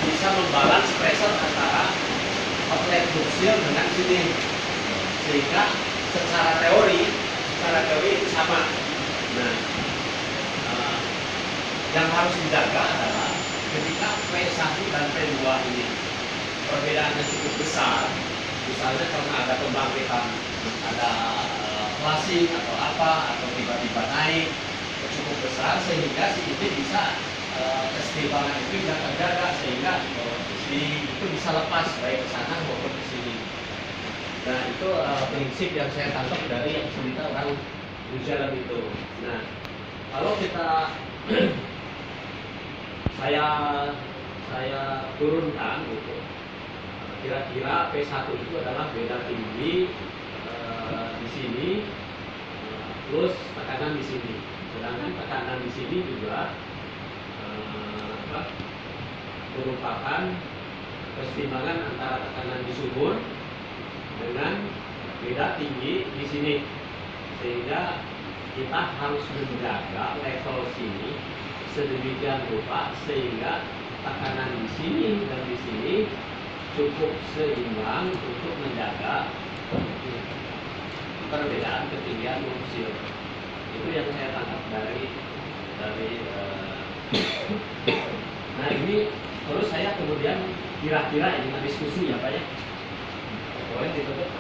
bisa membalance pressure antara outlet buksil dengan sini, sehingga secara teori itu sama. Nah, yang harus dijaga adalah ketika P1 dan P2 ini perbedaannya cukup besar, misalnya karena ada pembangkitan, ada flashing atau apa, atau tiba-tiba naik cukup besar, sehingga si itu bisa kesetimbangan itu tidak terjaga, sehingga si itu bisa lepas baik ke sana maupun ke sini. Nah, itu prinsip yang saya tangkap dari yang cerita orang New Zealand itu. Nah, kalau kita saya turunkan gitu, kira-kira P1 itu adalah beda tinggi di sini plus tekanan di sini, sedangkan tekanan di sini juga merupakan kesetimbangan antara tekanan di sumur dengan beda tinggi di sini, sehingga kita harus menjaga level sini sedemikian rupa sehingga tekanan di sini dan di sini cukup seimbang untuk menjaga perbedaan ketinggian buksil. Itu yang saya tangkap dari nah ini terus saya kemudian kira-kira ini diskusi ya Pak ya. Boleh ditutup.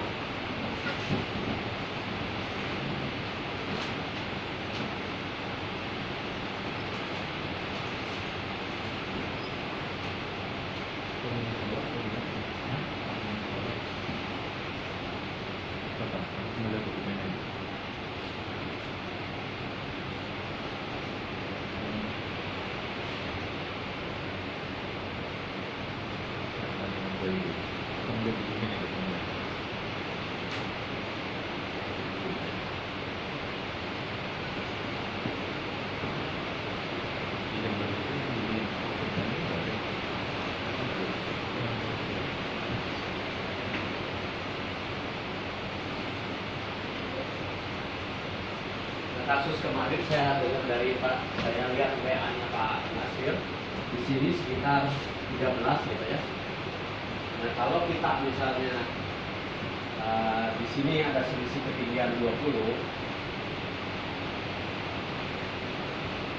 Kasus kemarin saya dengar dari Pak, saya lihat WA-nya Pak Nasir di sini sekitar 13 gitu ya. Nah, kalau kita misalnya di sini ada selisih ketinggian 20,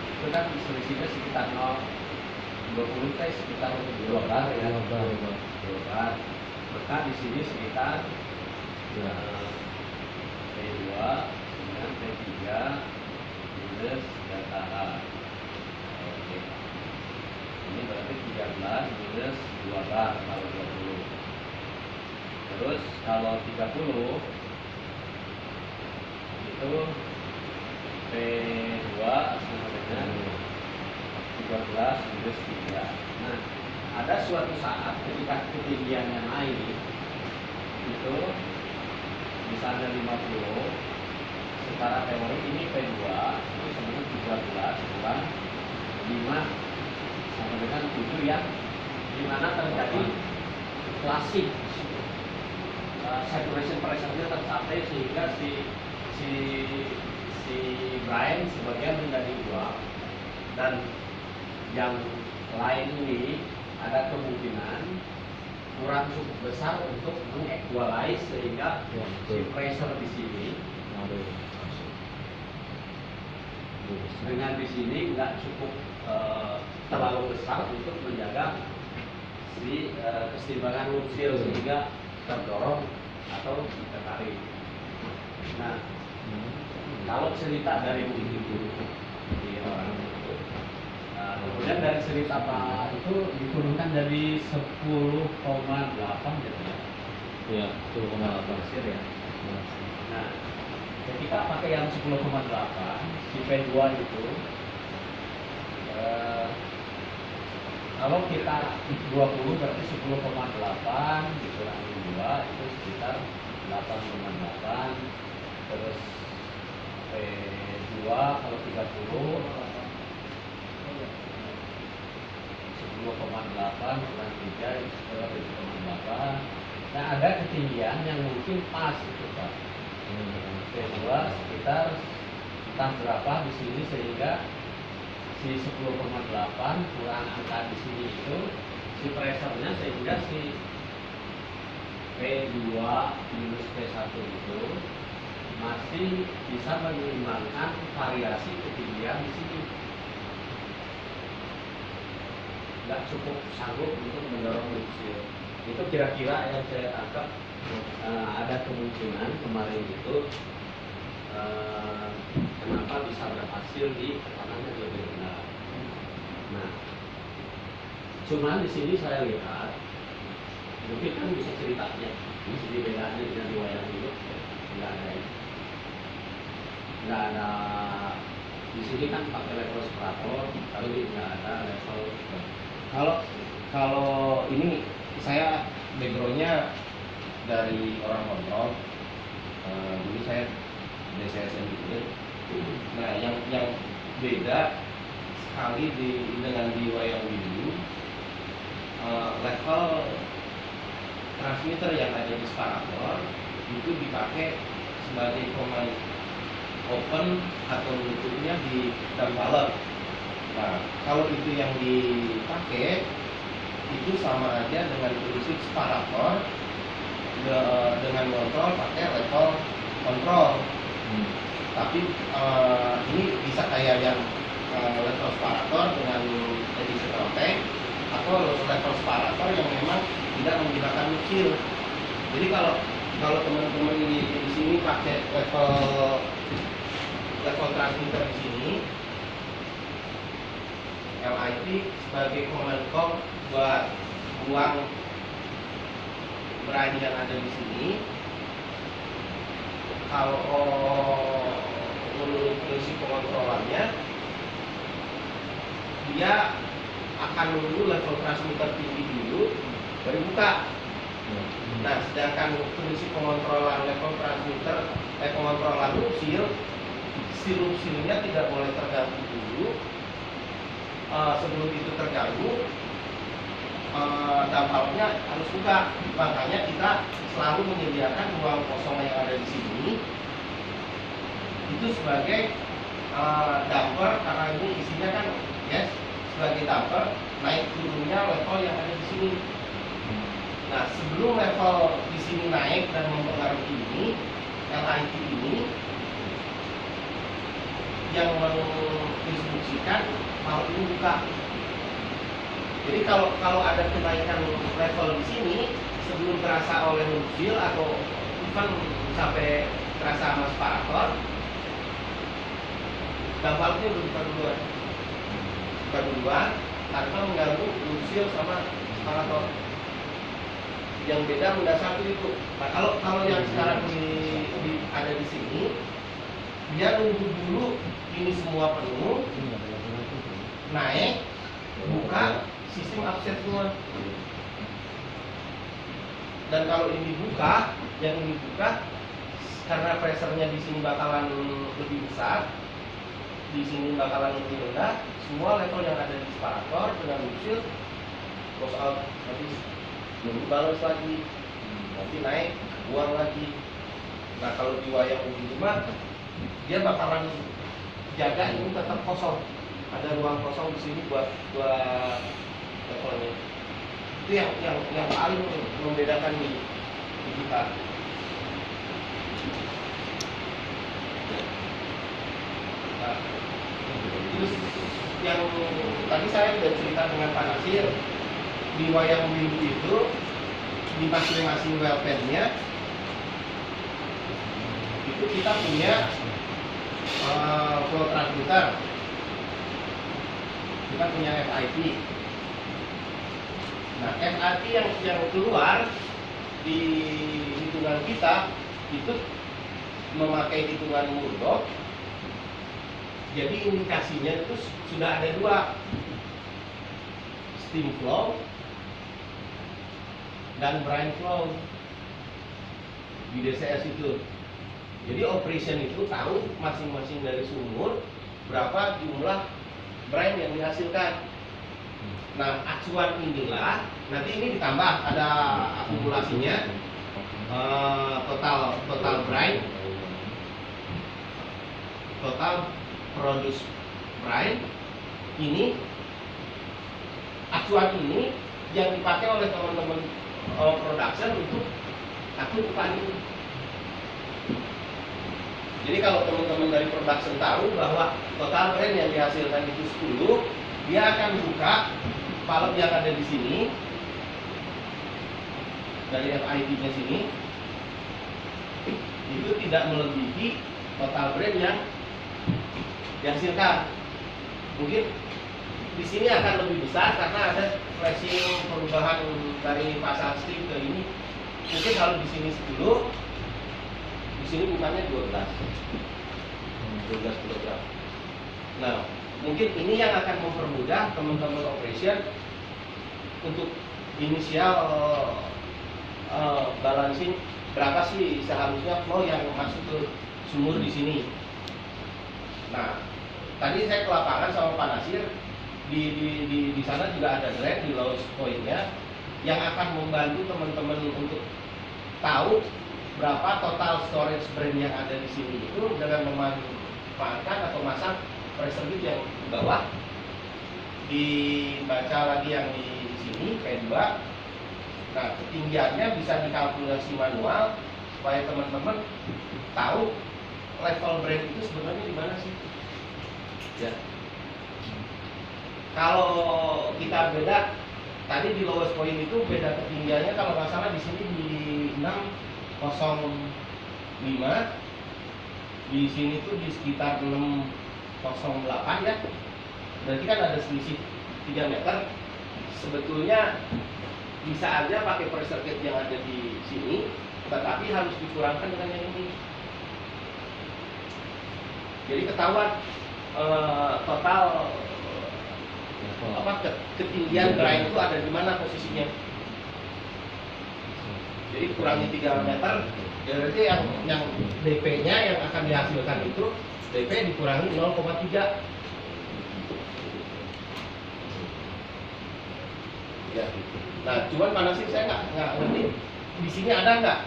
itu kan selisihnya sekitar 0,20 sekitar 2 bar ya. 2 bar. Maka di sini sekitar P2 dengan P3 minus delta H. Oke. Ini berarti 13 minus 2 bar kalau 20. Terus kalau 30 itu P2 sama dengan 13 minus 3. Nah, ada suatu saat ketika ketinggiannya naik itu misalnya 50, secara teori ini P2 itu sebenarnya 13 kurang 5 sama dengan 7 yang dimana terjadi flashing, saturation pressure-nya tercapai sehingga si brine sebagian menjadi uap, dan yang lain ini ada kemungkinan kurang cukup besar untuk mengequalize sehingga si pressure di sini dengan di sini nggak cukup terlalu besar untuk menjaga si keseimbangan buksil sehingga terdorong atau tertarik. Nah, kalau cerita dari di orang itu, kemudian dari cerita Pak itu diturunkan dari 10,8 gitu ya. Iya, 10,8 ya. Nah, ketika pakai yang 10,8 si P2 itu kalau kita 20 berarti 10,8 dikurangi 2 itu sekitar 8,8. Terus P2 kalau 30 10,8 kurang 3 itu sekitar 7,8. Nah, ada ketinggian yang mungkin pas itu Pak. P2 sekitar entah berapa di sini sehingga si 10,8 kurang angka di sini itu si pressernya sehingga si P2 minus P1 itu masih bisa menyeimbangkan variasi ketinggian di sini. Nggak cukup sanggup untuk mendorong luxil. Itu kira-kira yang saya tangkap. Ada kemungkinan kemarin itu kenapa bisa berhasil di tekanan yang lebih rendah. Nah, cuman di sini saya lihat, mungkin kan bisa ceritanya, di sini bedanya dengan wayang hidup, nggak ada ini. Nggak ada, di sini kan pakai level separator, tapi nggak ada level. Kalau ini saya backgroundnya dari orang kontrol, dulu saya DCS engineer. Nah, yang beda sekali dengan di wayang windu, level transmitter yang ada di separator itu dipakai sebagai command open atau nutupnya di dump-valve. Nah, kalau itu yang dipakai itu sama aja dengan prinsip separator dengan kontrol pakai level kontrol. Tapi ini bisa kayak yang level separator dengan additional tank, atau level separator yang memang tidak menggunakan luxil. Jadi kalau teman-teman di sini pakai level transmitter di sini, LIT sebagai command com buat buang brine yang ada di sini. Kalau menurut prinsip pengontrolannya, dia akan menunggu level transmitter tinggi dulu baru buka. Nah, sedangkan prinsip pengontrolan level transmitter, pengontrolan luxil, si luxilnya tidak boleh terganggu dulu. Sebelum itu terganggu, dampaknya harus buka. Makanya kita selalu menyediakan ruang kosong yang ada di sini itu sebagai damper, karena ini isinya kan gas, sebagai damper naik turunnya level yang ada di sini. Nah, sebelum level di sini naik dan mempengaruhi ini, LIT ini yang menginstruksikan hal ini buka. Jadi kalau ada kenaikan level di sini sebelum terasa oleh luxil atau even sampai terasa sama separator, dampaknya buka duluan tanpa mengganggu luxil sama separator. Yang beda mendasar itu. Nah, kalau yang sekarang ada di sini, dia nunggu dulu ini semua penuh, naik, buka, sistem upset semua. Dan kalau ini buka, yang ini buka, karena pressernya di sini bakalan lebih besar, di sini bakalan lebih rendah, semua level yang ada di separator dengan luxil goes out, habis balance lagi, nanti naik, buang lagi. Nah, kalau di wayang begini mah dia bakalan jaga ini tetap kosong, ada ruang kosong di sini buat levelnya. Itu yang paling membedakan di kita. Nah, terus yang tadi saya sudah cerita dengan Pak Nasir, di wayang windu itu di masing-masing well pen-nya itu kita punya flow transmitter, kita punya FIP. Nah, FIP yang keluar di hitungan kita itu memakai hitungan Murdoch. Jadi indikasinya itu sudah ada dua, steam flow dan brine flow di DCS itu. Jadi operation itu tahu masing-masing dari sumur berapa jumlah brine yang dihasilkan. Nah, acuan inilah nanti ini ditambah ada akumulasinya, total brine, total produce brine. Ini acuan ini yang dipakai oleh teman-teman production untuk atur upah ini. Jadi kalau teman-teman dari production tahu bahwa total brand yang dihasilkan itu 10, dia akan buka palem yang ada di sini dari FID-nya sini, itu tidak melebihi total brand yang dihasilkan. Mungkin di sini akan lebih besar karena ada flashing perubahan dari pasal strip ke ini. Mungkin kalau di sini 10, di sini bukannya 12 kilogram. Nah, mungkin ini yang akan mempermudah teman-teman operation untuk inisial balancing berapa sih seharusnya flow yang masuk ke sumur di sini. Nah, tadi saya ke lapangan sama Pak Nasir, di sana juga ada grade di lowest point-nya yang akan membantu teman-teman untuk tahu berapa total storage brand yang ada di sini itu dengan memanfaatkan atau masang pressure gauge yang di bawah, dibaca lagi yang di sini P2. Nah, ketinggiannya bisa dikalkulasi manual supaya teman-teman tahu level brand itu sebenarnya di mana sih. Ya. Kalau kita beda tadi di lowest point itu beda ketinggiannya kalau nggak salah di sini di 605, di sini tuh di sekitar 608 ya. Berarti kan ada selisih 3 meter. Sebetulnya bisa aja pakai pressure gauge yang ada di sini, tetapi harus dikurangkan dengan yang ini. Jadi ketahuan total ketinggian drain itu ada di mana posisinya. Jadi kurangi 3 meter, berarti yang DP-nya yang akan dihasilkan itu DP dikurangi 0,3. Ya. Nah, cuman mana sih saya nggak ngerti di sini ada nggak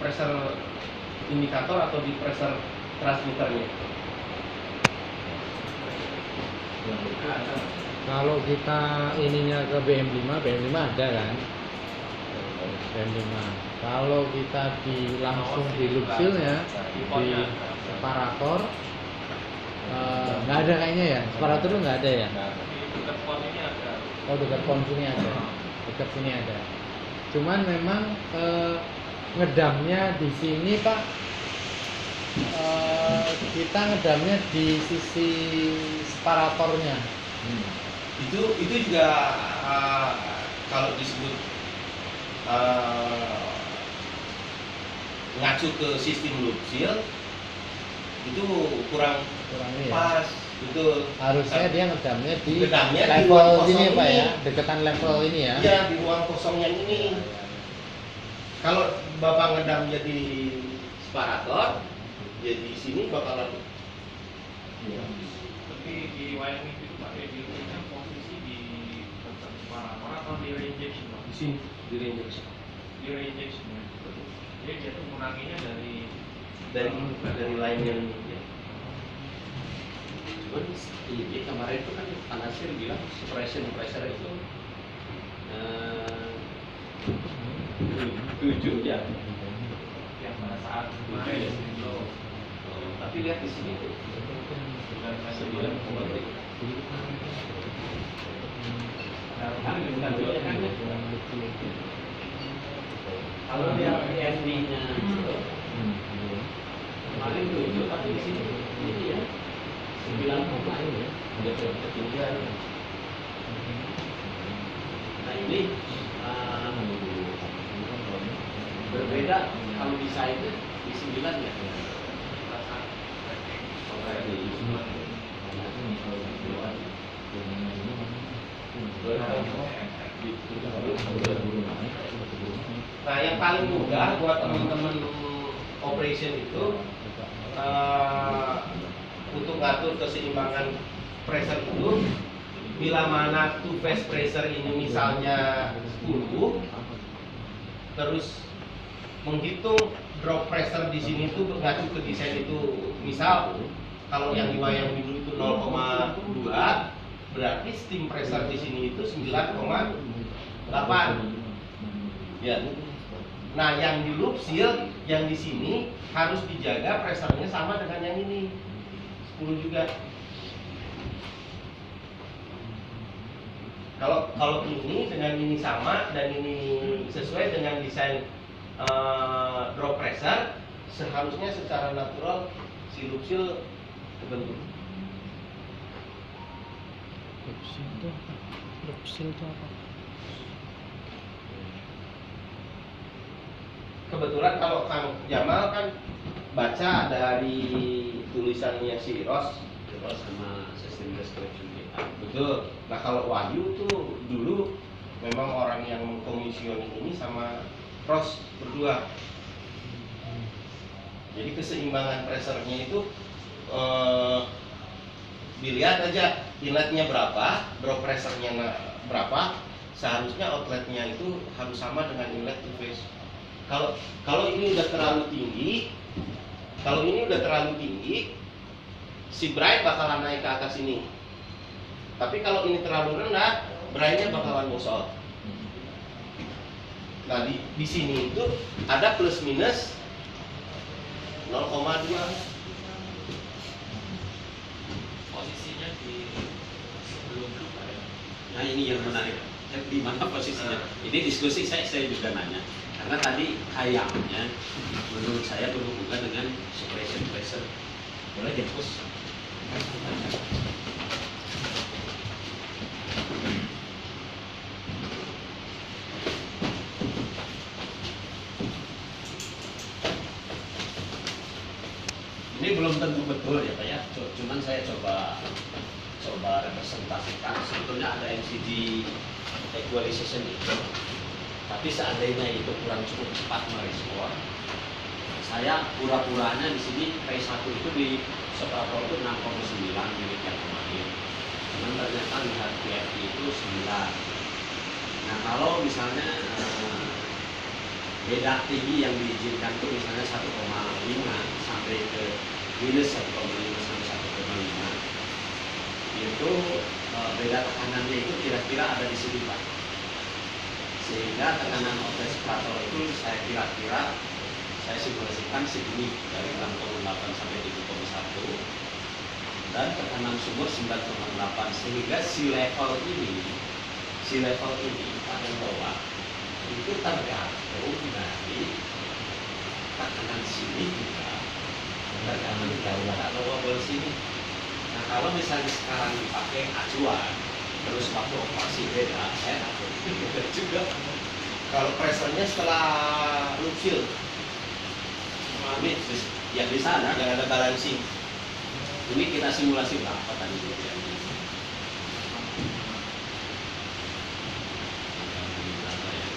pressure indikator atau di pressure transmitternya? Kalau kita ininya ke BM5 ada kan? BM5. Kalau kita langsung di loop seal-nya di separator nggak ada kayaknya ya. Separator itu nggak ada ya? Oh, dekat pon sini ada. Dekat sini ada. Cuman memang ngedamnya di sini Pak, kita ngedamnya di sisi separatornya. Itu juga kalau disebut ngacu ke sistem loop seal itu kurang ini pas. ya? Betul. Harusnya dia ngedamnya di Ngedamnya di level ruang sini kosong Pak ini. ya, deketan level ini ya. Iya, di ruang kosong yang ini. Kalau Bapak ngedamnya di separator, ya di sini bakalan. Tapi di wayang itu pakai di posisi di separator atau di reinjection Pak? Di sini di reinjection. Di reinjection ya. Jadi dia tuh menguranginya dari line yang ini. Cuman ini kemarin itu kan Pak Nasir bilang suppression pressure itu 7 ya. yang pada saat kemarin itu. Tapi lihat di sini tuh 9,3. Kalau dia FD-nya kemarin 7, tapi di sini ini ya 9 ini ya, udah ketinggian. Nah ini berbeda kalau desainnya di 9 ya. Nah, yang paling mudah buat teman-teman operation itu untuk ngatur keseimbangan pressure itu, bila mana two phase pressure ini misalnya 10, terus menghitung drop pressure di sini tuh mengacu ke desain itu, misal kalau yang di wayang biru itu 0,2, berarti steam pressure di sini itu 9,8. Ya. Nah, yang di loop seal yang di sini harus dijaga pressernya sama dengan yang ini 10 juga. Kalau ini dengan ini sama dan ini sesuai dengan desain drop pressure, seharusnya secara natural si loop seal terbentuk. Loop seal itu apa? Kebetulan kalau Kang Jamal kan baca dari tulisannya si Ross, Terus sama sistem description kita. betul. Nah kalau Wahyu tuh dulu memang orang yang mengkomisioning ini sama Ross berdua. Jadi keseimbangan pressernya itu dilihat aja inletnya berapa, drop pressernya berapa, seharusnya outletnya itu harus sama dengan inlet interface. Kalau ini udah terlalu tinggi, si Bray bakalan naik ke atas ini. Tapi kalau ini terlalu rendah, Braynya bakalan nyosot. Nah di sini itu ada plus minus 0,2. Posisinya di sebelum lupa ya. Nah ini yang menarik. Di mana posisinya? Ini diskusi saya juga nanya. Karena tadi kayaknya menurut saya berhubungan dengan suppression pressure. Boleh dihapus? Ini belum tentu betul ya Pak ya. Cuman saya coba representasikan. Sebetulnya ada MCD equalization itu. Tapi seandainya itu kurang cukup cepat merespon, saya pura-puranya di sini P1 itu di separator itu 6,9 unit yang kemarin. Cuman ternyata lihat PFD itu 9. Nah kalau misalnya beda tinggi yang diizinkan itu misalnya 1,5 sampai ke minus 1,5 sampai 1,5, itu beda tekanannya itu kira-kira ada di sini Pak. Sehingga tekanan outlet separator itu saya kira-kira saya simulasikan segini dari 6,8 sampai 7,1 dan tekanan sumur 9,8, sehingga si level ini pada bawah itu tergantung dari tekanan sini juga tergantung dari lower sini. Nah kalau misalnya sekarang dipakai acuan terus waktu operasi beda, saya takut beda juga. Kalau pressernya setelah loop seal, Ini yang di sana yang ada balancing. ini kita simulasi berapa tadi ya? Berapa ya?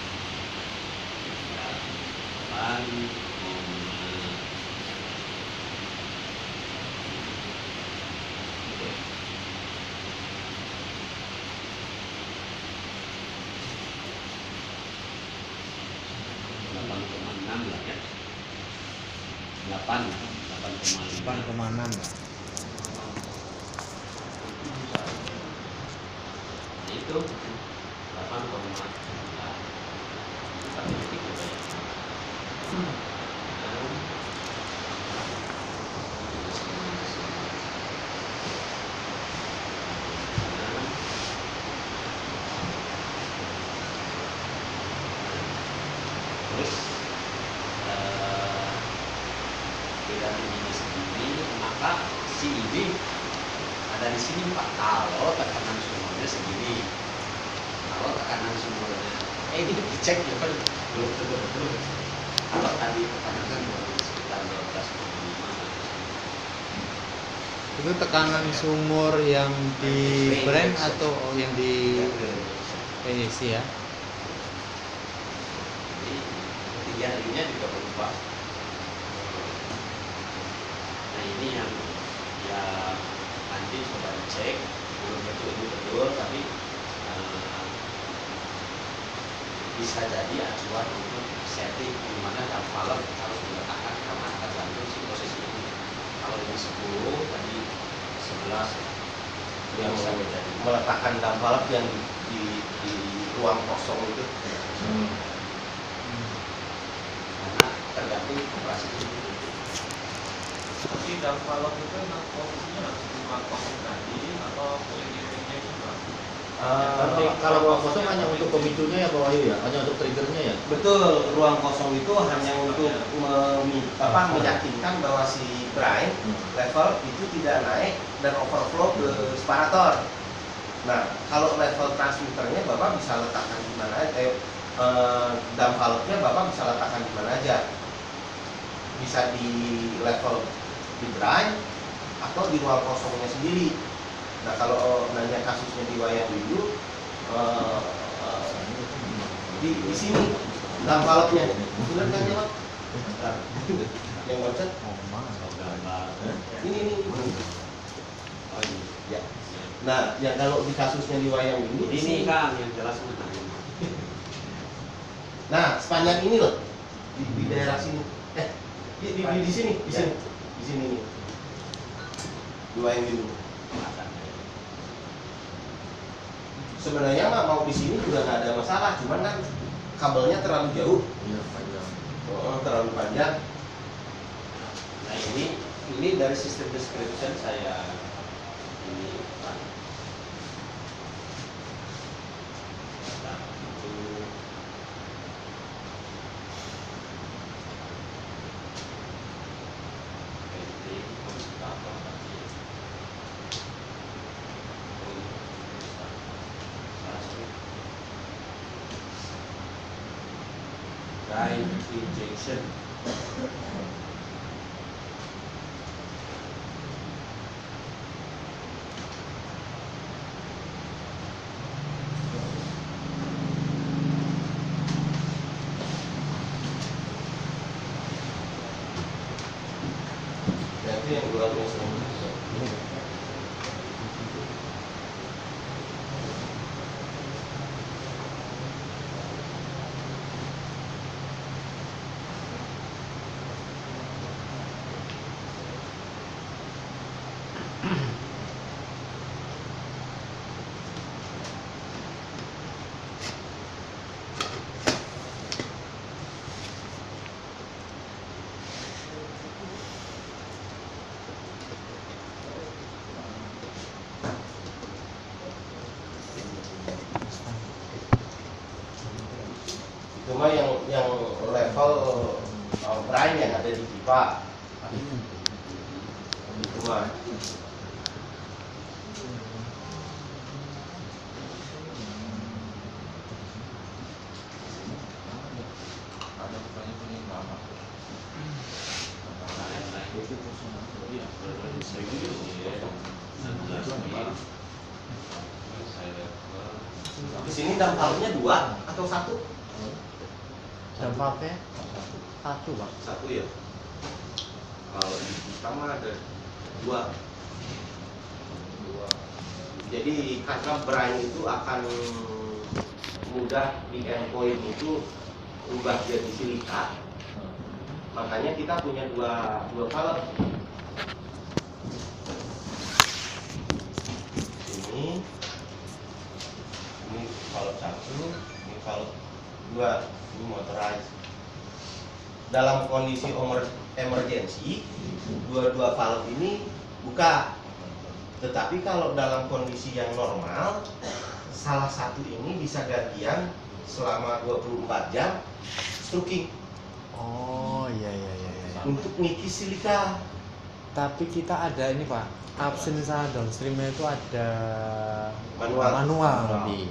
8,6 lah ya. 8,6. 8,6. Itu 8,4. Terus beda tingginya segini, maka si ini ada di sini Pak. Kalau tekanan sumurnya segini, kalau tekanan sumurnya ini dicek ya kan belum tentu betul. Kalau tadi tekanan sumur sekitar 12,5. Itu tekanan sumur yang di brand atau yang di PVC ya? Jadi tiga-tiganya juga berubah. Nah ini yang ya nanti coba dicek, belum tentu itu betul, tapi bisa jadi acuan untuk setting di mana dalam valve harus diletakkan karena tergantung si posisi ini. Kalau ini 10 tadi 11, yang meletakkan dam valve yang di ruang kosong itu. Karena tergantung operasi itu. Tapi dalam valve itu emang posisinya harus cuma kosong tadi atau ring-ringnya juga. Kalau ruang kosong hanya untuk pemicunya ya Pak Wahyu ya, hanya untuk triggernya ya. Betul, ruang kosong itu hanya untuk meyakinkan bahwa si brine level itu tidak naik dan overflow ke separator. Nah, kalau level transmitternya Bapak bisa letakkan di mana aja, dam valve-nya Bapak bisa letakkan di mana aja. Bisa di level di brine atau di ruang kosongnya sendiri. Nah, kalau nanya kasusnya di wayang dulu, di sini dam valve-nya, benar kan ya Pak? Yang macet? Ini. Oh iya. Ya. Nah, yang kalau di kasusnya di wayang dulu, Ini kan yang jelas mana? nah sepanjang ini loh, di daerah sini, di sini, di sini nih, di wayang dulu. Sebenarnya mah mau di sini juga nggak ada masalah, cuman kan kabelnya terlalu jauh. Iya panjang. Oh, terlalu panjang. Nah ini dari sistem description saya ini Pak. Nah, itu penting konsultator tadi. Brine injection. Berarti yang dua musuh. Cuma yang level brine yang ada di pipa itu mah. Ada bukannya punya lama. Di sini dam valve-nya 2 atau 1? Dam valve-nya satu Pak. 1 ya. Kalau di pipa mah ada 2. Jadi karena brine itu akan mudah di endpoint itu ubah jadi silika, makanya kita punya dua valve. Ini valve 1, ini valve 2, ini motorized. Dalam kondisi emergency, dua valve ini buka. Tetapi kalau dalam kondisi yang normal, salah satu ini bisa gantian selama 24 jam stroking Oh iya. untuk ngikis silika. Tapi kita ada ini Pak, upstream sama downstreamnya itu ada Manual. di.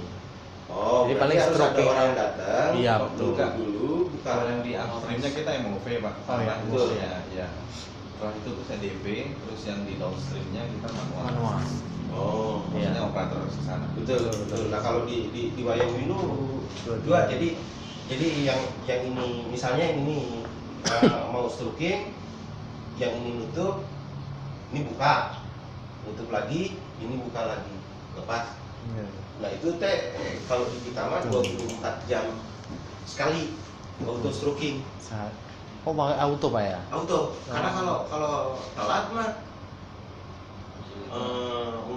Oh, Jadi berarti paling harus ada stroking. orang datang, Iya, buka betul. dulu, buka. Kalau yang di upstreamnya kita MOV Pak. Oh, iya. Betul ya, ya. Setelah itu tuh CDV, terus yang di downstreamnya kita manual. Oh, Maksudnya Iya. operator ke sana. betul. Nah kalau di wayang dulu dua, jadi yang ini misalnya yang ini mau stroking, yang ini nutup, ini buka, nutup lagi, ini buka lagi, lepas. Iya. Nah itu teh kalau di kita mah 24 jam sekali auto stroking, Oh pakai auto Pak ya? auto. Karena kalau telat mah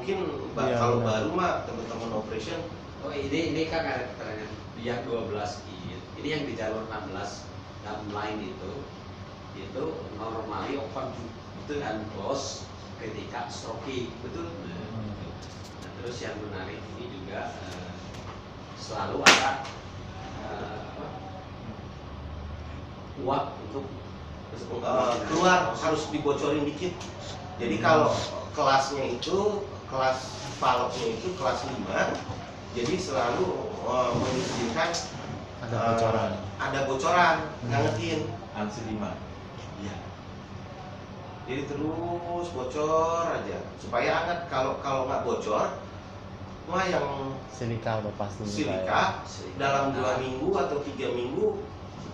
mungkin Iya, kalau benar. baru mah teman-teman operation Oh ini kan ada keterangan yang 12 kit. Ini yang di jalur 16 dan line itu normally open dan close ketika stroking. betul. Nah, terus yang menarik ini juga selalu ada uap untuk Keluar harus dibocorin dikit. Jadi kalau kelasnya itu kelas valve-nya itu kelas 5, jadi selalu mengizinkan Ada bocoran. ada bocoran, ngangetin. ANSI 5. Iya. Jadi terus bocor aja supaya hangat. Kalau nggak bocor, wah yang Silika udah pasti silika dalam 2 minggu atau 3 minggu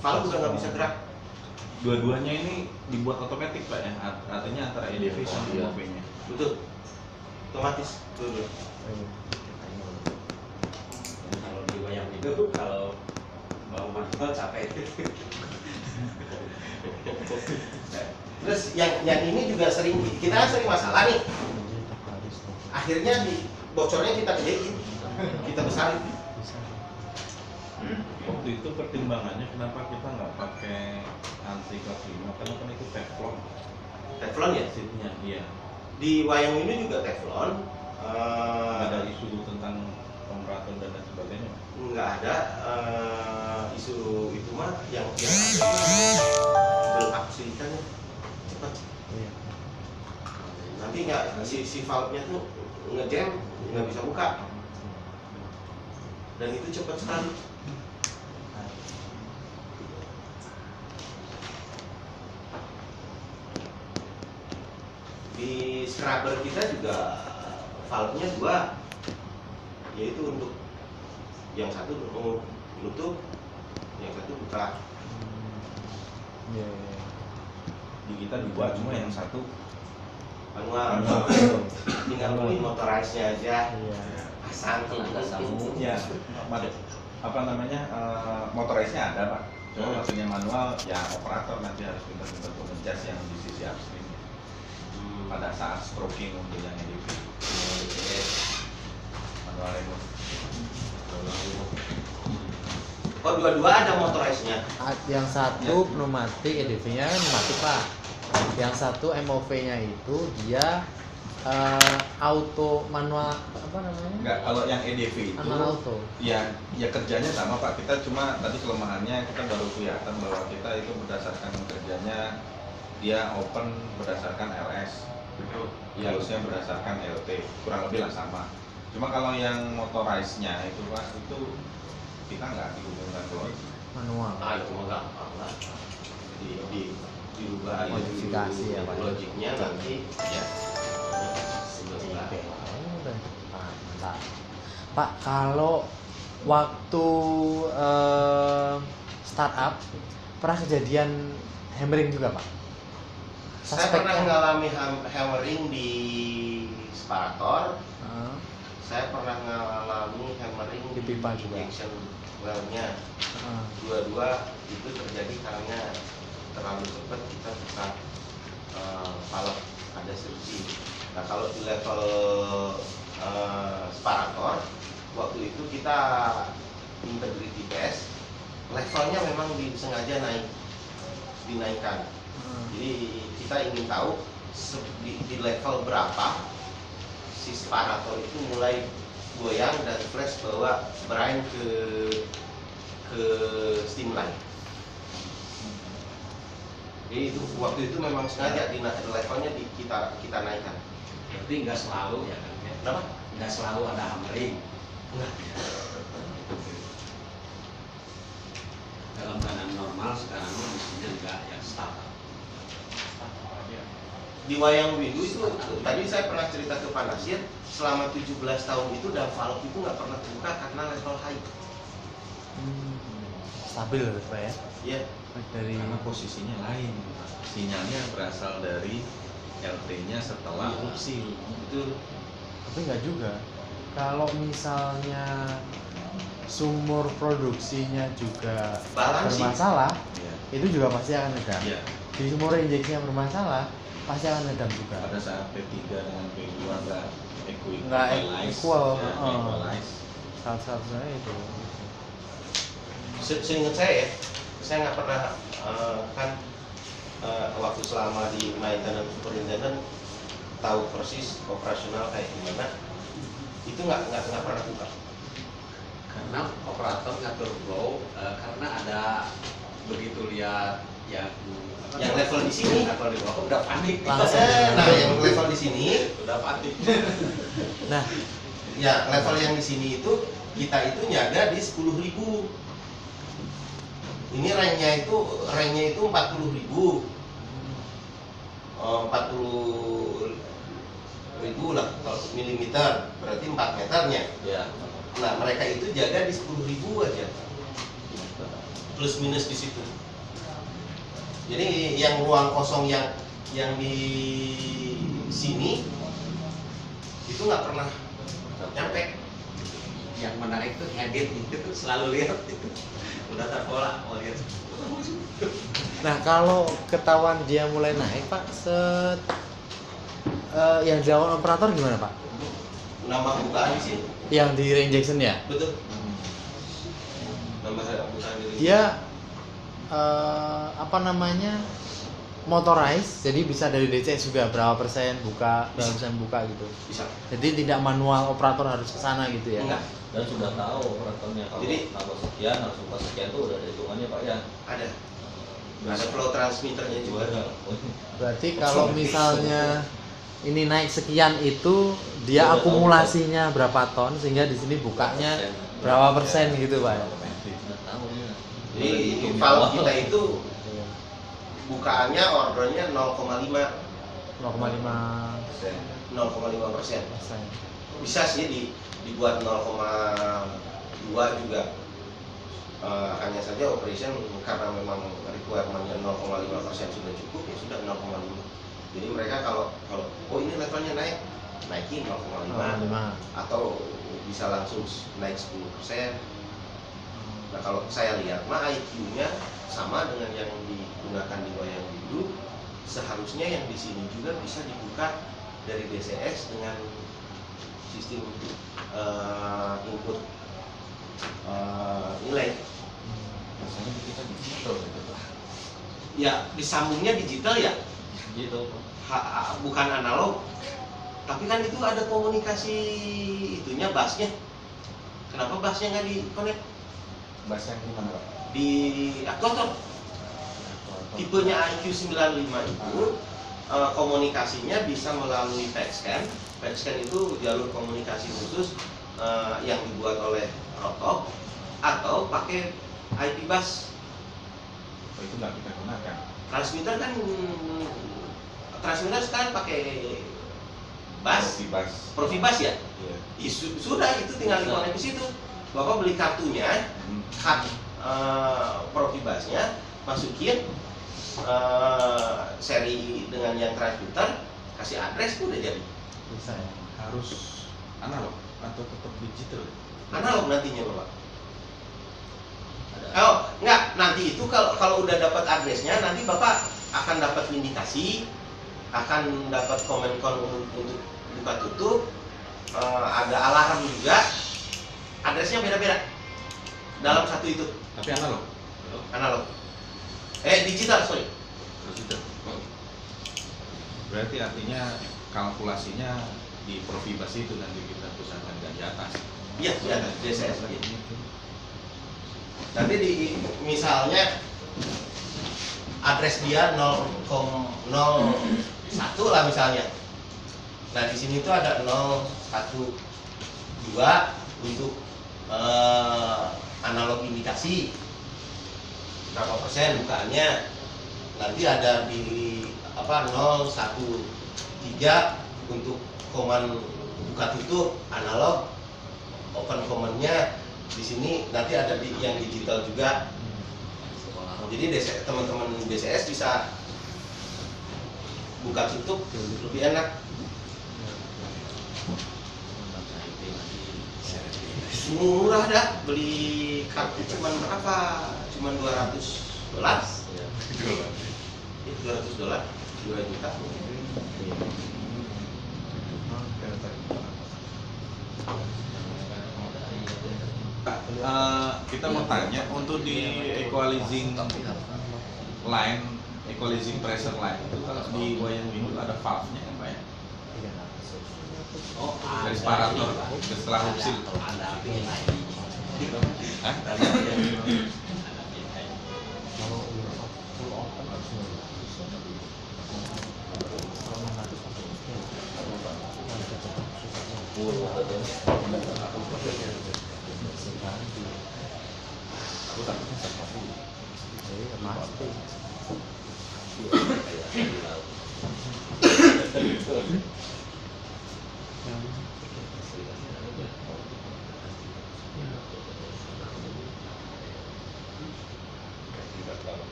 valve udah nggak bisa gerak. Dua-duanya ini dibuat otomatis Pak ya, artinya antara EDV sama Iya. MOV-nya. Betul. Otomatis. Betul. kalau digoyang itu kalau mau manual capek. Terus yang ini juga kita sering masalah nih. Akhirnya bocornya kita gedein, kita besarin. Waktu itu pertimbangannya kenapa kita nggak pakai ANSI kelas 5, karena kan itu Teflon Teflon ya. seatnya, iya. Di wayang ini juga Teflon. Nggak ada isu tentang pemerataan dan lain sebagainya. Nggak ada isu itu mah yang ada build-up silikannya cepat. Iya. Nanti nggak si valve-nya tuh ngejam, nggak bisa buka. Dan itu cepat sekali. Di scrubber kita juga valve-nya 2, yaitu untuk yang satu menutup, yang satu buka. Iya. Iya. Di kita 2, cuma yang satu Manual. Manual. Tinggal beli motorized-nya aja, Iya. pasang Tenaga sambung. ya apa namanya motorisnya ada Pak. Cuma maksudnya manual ya operator nanti harus pintar-pintar untuk ngecas yang di sisi upstream pada saat stroking untuk yang EDV manual remote. Oh, dua-dua ada motorized-nya. Yang satu pneumatik, EDV-nya kan pneumatik Pak. Yang satu MOV-nya itu dia auto manual apa namanya? Enggak, kalau yang EDV itu Manual auto. ya kerjanya sama Pak. Kita cuma tadi kelemahannya kita baru kelihatan bahwa kita itu berdasarkan kerjanya dia open berdasarkan LS. Ya harusnya berdasarkan LT, kurang lebih lah sama. Cuma kalau yang motorized-nya itu Pak, itu kita nggak dihubungkan ke logik. Manual. Nah, itu mah gampang lah. Dirubah Modifikasi ya, Pak. logiknya nanti ya. Oke. Udah. Mantap. Pak, kalau waktu startup pernah kejadian hammering juga Pak? Saya pernah mengalami hammering di separator. Heeh. Saya pernah mengalami hammering Di pipa juga. injection well-nya. Heeh. Dua-dua itu terjadi karena terlalu cepat kita buka valve, ada sergi. Nah, kalau di level separator waktu itu kita integrity test, levelnya memang disengaja dinaikkan. Jadi kita ingin tahu di level berapa si separator itu mulai goyang dan flash bawa brine ke steam line. Jadi itu waktu itu memang sengaja di levelnya kita naikkan. Berarti nggak selalu ya kan? Ya? Kenapa? Nggak selalu ada hammering. Dalam keadaan normal sekarang mestinya nggak ya startup. Di wayang windu itu tadi saya pernah cerita ke Pak Nasir, selama 17 tahun itu dan valve itu nggak pernah terbuka karena level high. Stabil Pak ya? Iya. Dari Karena posisinya lain, sinyalnya berasal dari LT-nya setelah opsi. Itu tapi nggak juga. Kalau misalnya sumur produksinya juga Balansi. bermasalah, Ya. itu juga pasti akan ngedam. Iya. Di sumur injeksi yang bermasalah, pasti akan ngedam juga. Pada saat P3 dengan P2 nggak nggak equal. equalize. Salah-salah itu. Seingat saya nggak pernah waktu selama di maintenance superintendent tahu persis operasional kayak gimana. Itu nggak pernah buka. Karena operator ngatur flow, karena ada begitu lihat Yang level di sini, level di bawah udah panik. Langsung. nah yang level di sini, Udah panik. Nah, ya level yang di sini itu kita itu nyaga di 10.000. Ini ranknya itu 40.000. 40.000 lah kalau milimeter, berarti 4 meternya. Ya. Nah mereka itu jaga di 10.000 aja, plus minus di situ. Jadi yang ruang kosong yang di sini itu nggak pernah nyampe. Yang menarik tuh habit itu selalu lihat itu. Udah terpola mau lihat. nah kalau ketahuan dia mulai naik Pak, yang dilakukan operator gimana Pak? Nama bukaan di sini, Yang di reinjection ya? betul. Nama bukaan di Dia apa namanya, motorized, jadi bisa dari DCS juga berapa persen buka, berapa persen buka gitu. bisa. Jadi tidak manual, operator harus ke sana gitu ya? Enggak, Dan sudah tahu operatornya kalau Jadi- nambah sekian harus ubah sekian tuh udah ada hitungannya Pak ya. ada flow transmitternya juga. Berarti kalau misalnya ini naik sekian itu dia Sudah tahu, akumulasinya berapa ton sehingga di sini bukanya berapa persen gitu Pak? Sudah tahu ya. Jadi valve kita itu bukaannya ordernya 0,5 0,5%. bisa sih dibuat 0,2 juga. Hanya saja operation karena memang requirement-nya 0,5% sudah cukup, ya sudah 0,5. Jadi mereka kalau oh ini levelnya naikin 0,5 atau bisa langsung naik 10%. Nah kalau saya lihat mah IQ-nya sama dengan yang digunakan di wayang biru, seharusnya yang di sini juga bisa dibuka dari DCS dengan sistem input nilai. Rasanya kita digital gitu Pak. Ya disambungnya digital ya, Gitu. bukan analog. Tapi kan itu ada komunikasi itunya, busnya. Kenapa busnya nggak di connect Bahasa yang gimana Pak? di aktuator? Tipenya IQ95 itu komunikasinya bisa melalui PEX-scan. PEX-scan itu jalur komunikasi khusus yang dibuat oleh Rotok, atau pakai IP bus. Oh, itu nggak kita gunakan. Transmitter sekarang pakai bus, Profibus ya. Iya. Sudah itu tinggal dikonek ke situ. Bapak beli kartunya, card Profibusnya, masukin seri dengan yang transmitter, kasih address, udah jadi. Bisa ya? Harus analog atau tetap digital? Analog nantinya Bapak. Oh, enggak, nanti itu kalau udah dapat addressnya, nanti Bapak akan dapat indikasi, akan dapat komen-kon untuk buka tutup, ada alarm juga. Addressnya beda-beda dalam satu itu. Tapi analog. Analog. Digital, sorry. Digital. Oh. Berarti artinya kalkulasinya di Profibus itu nanti kita pusatkan di atas. Iya, di atas DCS lagi. Nanti misalnya address dia 0,01 lah misalnya. Nah di sini tuh ada 012 untuk analog indikasi berapa persen bukaannya. Nanti ada di 013 untuk command buka tutup analog, open command-nya di sini nanti ada yang digital juga. Jadi teman-teman DCS bisa buka tutup lebih enak. Murah dah, beli kartu cuman berapa? Cuman $200. Ya. $200, 2 juta. Oke. Kita mau tanya untuk di equalizing line, equalizing pressure line itu kalau di wayang window ada valve-nya kan Pak ya? Oh, Dari separator setelah hupsil. Hah?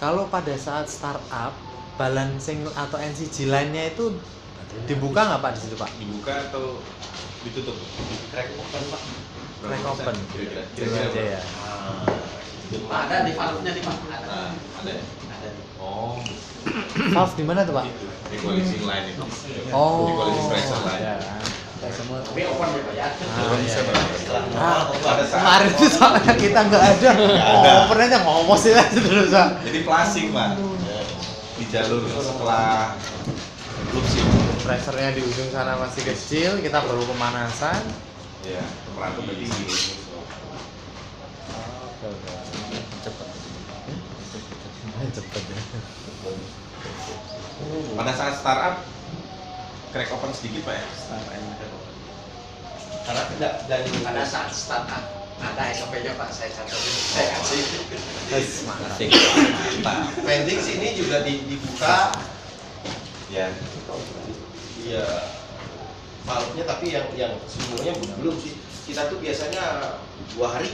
Kalau pada saat startup, balancing atau NCG line-nya itu dibuka nggak Pak di situ Pak? Dibuka atau ditutup? Crack open Pak. Crack open. Kira-kira. Gitu aja ya. Ada di valve-nya nih Pak. Nah, ada ya? Ada di. Oh, Valve di mana tuh Pak? itu equalizing line itu. Oh. Equalizing pressure line. Ya. Kayak semua. Tapi open ya Pak ya. Belum bisa iya. berapa. Pada saat Kemarin tuh soalnya kita nggak ada. Openernya ngomos aja terus Pak. jadi flashing Pak di jalur setelah lupsil. Pressurnya di ujung sana masih kecil, kita baru pemanasan. Ya, temperatur udah tinggi. Cepet ya. Pada saat startup crack open sedikit Pak ya. Karena tidak dan Pada saat startup ada SOP-nya Pak, saya catat. Saya kasih. Mantap. Mantap. pending sini juga dibuka Ya. ya valve-nya, tapi yang semuanya belum sih. Kita tuh biasanya 2 hari.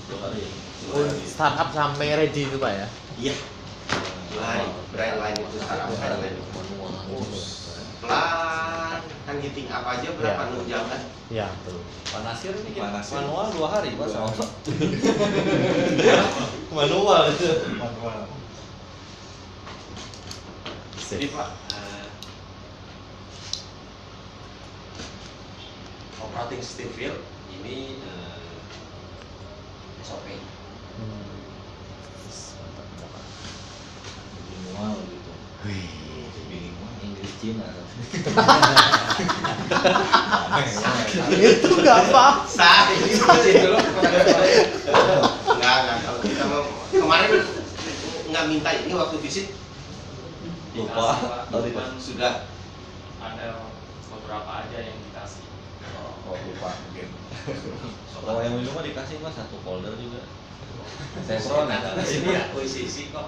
2 hari. Startup sampai ready itu Pak ya? Iya. 2 hari. Brand line itu startup brand line itu. Pelan kan hitting apa aja berapa Iya. 6 jam kan? Iya, betul. Panasir ini kita Panasir. manual 2 hari Pak sama Pak. Manual itu. Jadi Pak, operating steel wheel ini SOP. Manual gitu. Inggris Cina tapi. Itu nggak apa. Sah, ini masih dulu. Enggak. Kalau kita mau kemarin nggak minta ini waktu visit Lupa. Dikasih, Pak. Cuman sudah. Ada beberapa aja yang dikasih. Oh, lupa mungkin. Kalau yang minum mah dikasih Mas 1 folder juga. Sesron ini akuisisi kok.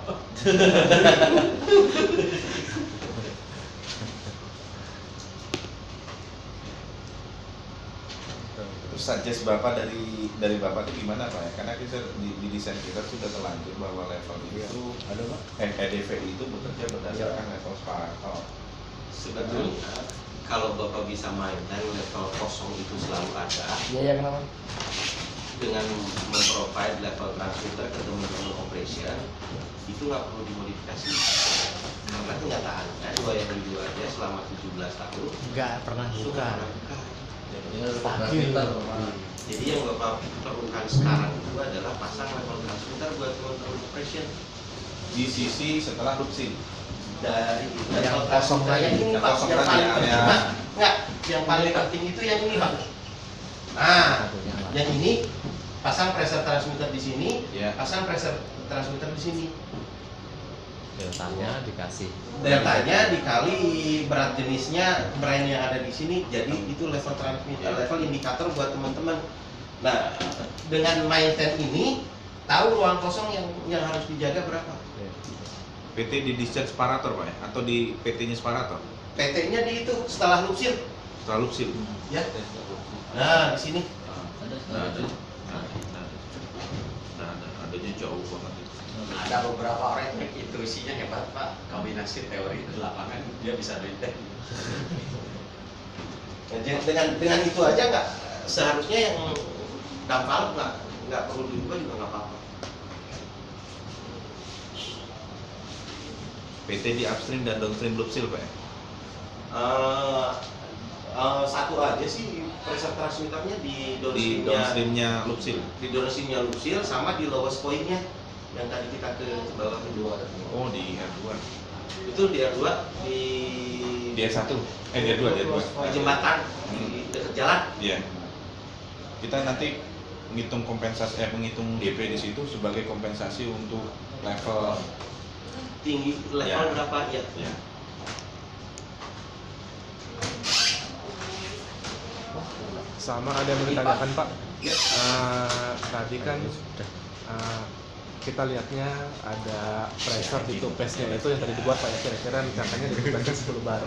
Terus suggest Bapak dari Bapak itu gimana Pak ya? Karena kita di desain kita sudah terlanjur bahwa level itu Ada Pak? EDV itu bekerja berdasarkan level separator. Sebetulnya kalau Bapak bisa maintain level kosong itu selalu ada Iya, ya kenapa? dengan memprovide level transmitter ke teman-teman operation, itu nggak perlu dimodifikasi. Karena kenyataannya dua yang dijual aja selama 17 tahun Nggak pernah itu buka. nggak pernah buka. Stabil. Jadi yang Bapak perlukan sekarang itu adalah pasang level transmitter buat teman-teman operation Di sisi setelah lupsil. dari Yang level kosong transmitter yang tadi. ini Yang Pak, kosong yang tadi, paling ya, penting ya. Pak. Nggak, yang paling penting itu yang ini Pak. Nah, yang ini pasang pressure transmitter di sini, Ya. pasang pressure transmitter di sini. Deltanya dikasih. Deltanya dikali berat jenisnya brand yang ada di sini, jadi itu level transmitter, level indikator buat teman-teman. Nah, dengan maintain ini tahu ruang kosong yang harus dijaga berapa. PT di discharge separator Pak ya? Atau di PT-nya separator? PT-nya di itu setelah lupsil, Setelah lupsil. ya. Nah, di sini. Nah, ada. Adanya jauh banget itu. Ada beberapa orang yang intuisinya hebat Pak, kombinasi teori dan lapangan dia bisa maintain. Nah, dengan itu aja nggak seharusnya yang dampal nggak nggak perlu diubah juga nggak apa-apa. PT di upstream dan downstream loop seal, Pak ya? Satu aja sih pressure transmitternya di Di downstreamnya, downstreamnya loop seal. di downstreamnya loop seal sama di lowest point-nya yang tadi kita ke bawah kedua. Oh, di R2. Itu di R2 di Di R1. Di R2, di R2. di jembatan di dekat jalan. Iya. Kita nanti menghitung menghitung DP di situ sebagai kompensasi untuk level. Tinggi level Ya. berapa ya? Ya. Sama ada yang mau ditanyakan Pak. Ya. Tadi kan kita lihatnya ada pressure di tubes-nya itu yang tadi dibuat Pak ya, kira-kira misalkannya ditubeskan 10 bar.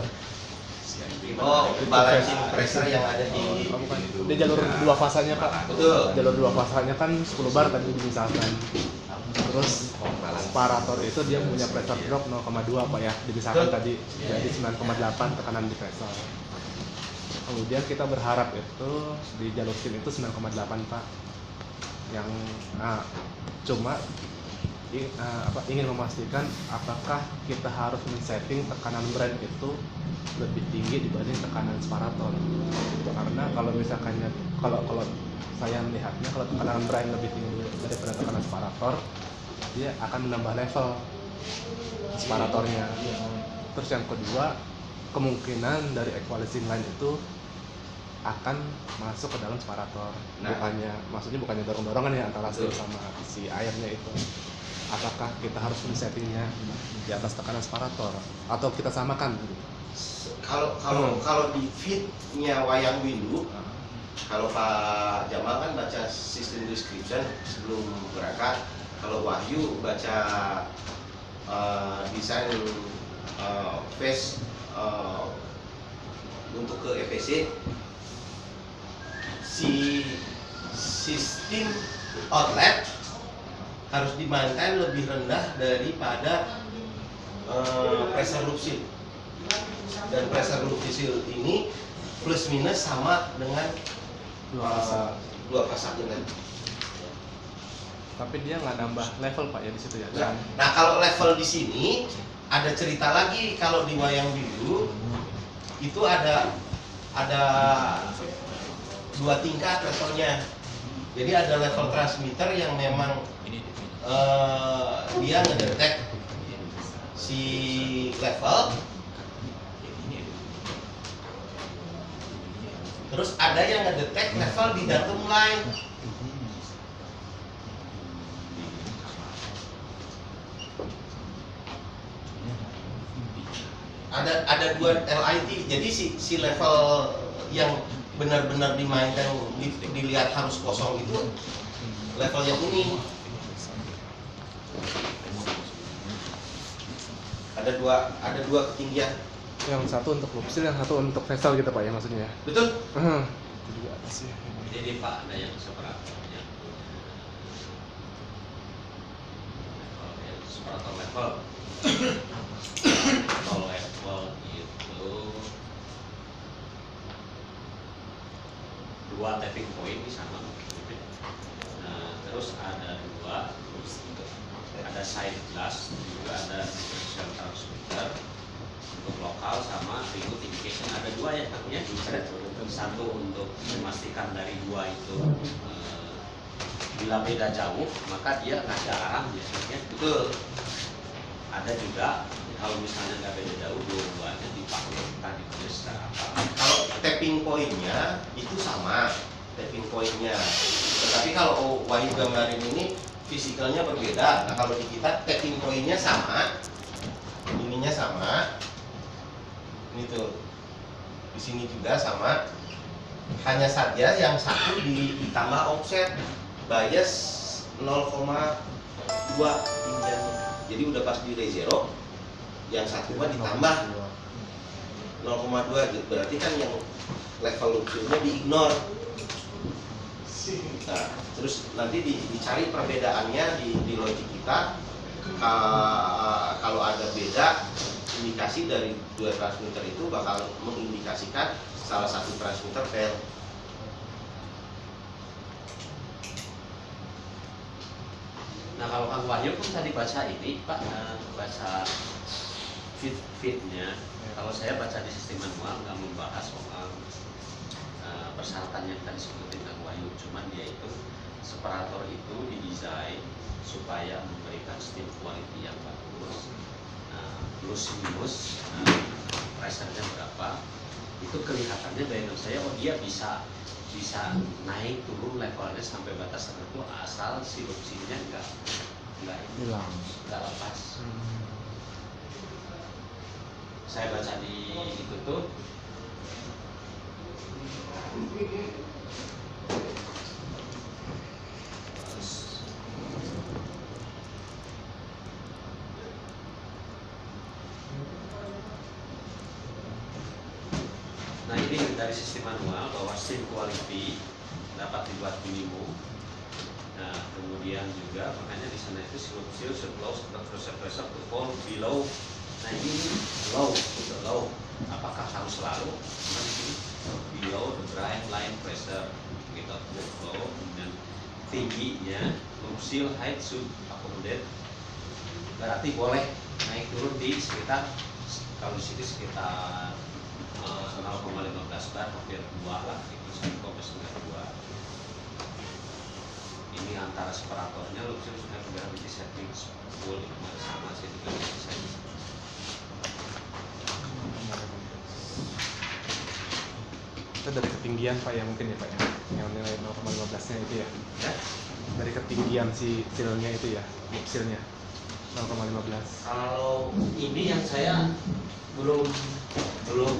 Oh, balancing pressure yang ada di Oh, bukan. Di jalur dua fasanya Pak. betul. Jalur dua fasanya kan 10 bar tadi dimisalkan. Terus separator itu dia punya pressure drop 0,2 Pak ya, dimisahkan tadi jadi 9,8 tekanan di pressure. Kemudian kita berharap itu di jalur steam itu 9,8 Pak. Yang cuma ingin memastikan apakah kita harus men-setting tekanan brand itu lebih tinggi dibanding tekanan separator. Karena kalau misalkannya kalau saya melihatnya kalau tekanan brand lebih tinggi daripada tekanan separator, dia akan menambah level separatornya. Terus yang kedua, kemungkinan dari equalizing line itu akan masuk ke dalam separator. Maksudnya bukannya dorong-dorongan ya antara steam sama si airnya itu. Apakah kita harus men-settingnya di atas tekanan separator atau kita samakan? Kalau di feed-nya wayang windu, kalau Pak Jamal kan baca sistem description sebelum berangkat, kalau Wahyu baca desain phase untuk ke EPC, si sistem outlet harus dimainkan lebih rendah daripada pressure loop seal. Dan pressure loop seal ini plus minus sama dengan dua pasangnya tadi. Tapi dia nggak nambah level Pak ya di situ ya. Nah, kalau level di sini ada cerita lagi, kalau di wayang biru itu ada dua tingkat levelnya. Jadi ada level transmitter yang memang dia ngedetek si level. Terus ada yang ngedetek level di datum line. Ada dua LIT. Jadi si level yang benar-benar dimainkan dilihat harus kosong itu level yang kuning. Ada dua ketinggian. Yang satu untuk loop seal, yang satu untuk vessel gitu Pak ya maksudnya. Betul? Itu juga ada sih. Jadi Pak, ada yang separatornya. Separator level. Kalau level itu dua tapping point di sana. Nah, terus ada ada side glass, juga ada differential transmitter untuk lokal sama remote indication. Ada dua ya, satu untuk memastikan dari dua itu bila beda jauh maka dia ngasih arah biasanya. Betul. Ada juga kalau misalnya nggak beda jauh, dua-duanya dipakai entah ditulis secara apa. Kalau tapping point-nya itu sama tapping point-nya. Tetapi kalau Wahyu gambarin ini fisikalnya berbeda. Nah, kalau di kita tapping point-nya sama, ininya sama. Ini tuh. Di sini juga sama. Hanya saja yang satu ditambah offset bias 0,2 tinggiannya. Jadi udah pas di zero, yang satu mah ditambah 0,2, berarti kan yang level loop-nya di-ignore. Nah, terus nanti dicari perbedaannya di logic kita. Kalau ada beda, indikasi dari dua transmitter itu bakal mengindikasikan salah satu transmitter fail. Nah kalau Kang Wahyu pun tadi baca ini Pak, baca fitnya. Kalau saya baca di sistem manual nggak membahas soal persyaratan yang tadi sebutin Kang Wahyu, cuman dia itu separator itu didesain supaya memberikan steam quality yang bagus. Plus minus pressure-nya berapa, itu kelihatannya bayangan saya, oh dia bisa naik turun levelnya sampai batas tertentu asal si opsinya enggak hilang. lepas. Saya baca di itu tuh nah ini dari sistem manual bahwa steam quality dapat dibuat minimum. Nah kemudian juga makanya di sana itu seal should close the pressure to fall below. Nah ini low. Apakah harus selalu? Nah, ini below the drive line pressure without flow. Dan tingginya seal height should accommodate. Berarti boleh naik turun di sekitar, kalau di sini sekitar 0,15 bar, hampir 2 lah, itu 1,2. Ini antara separatornya loopsil sudah berarti setting full sama sih juga bisa. Itu dari ketinggian Pak ya mungkin ya Pak ya, yang nilai 0,15 nya itu ya, dari ketinggian si silnya itu ya, silnya 0,15. Kalau ini yang saya belum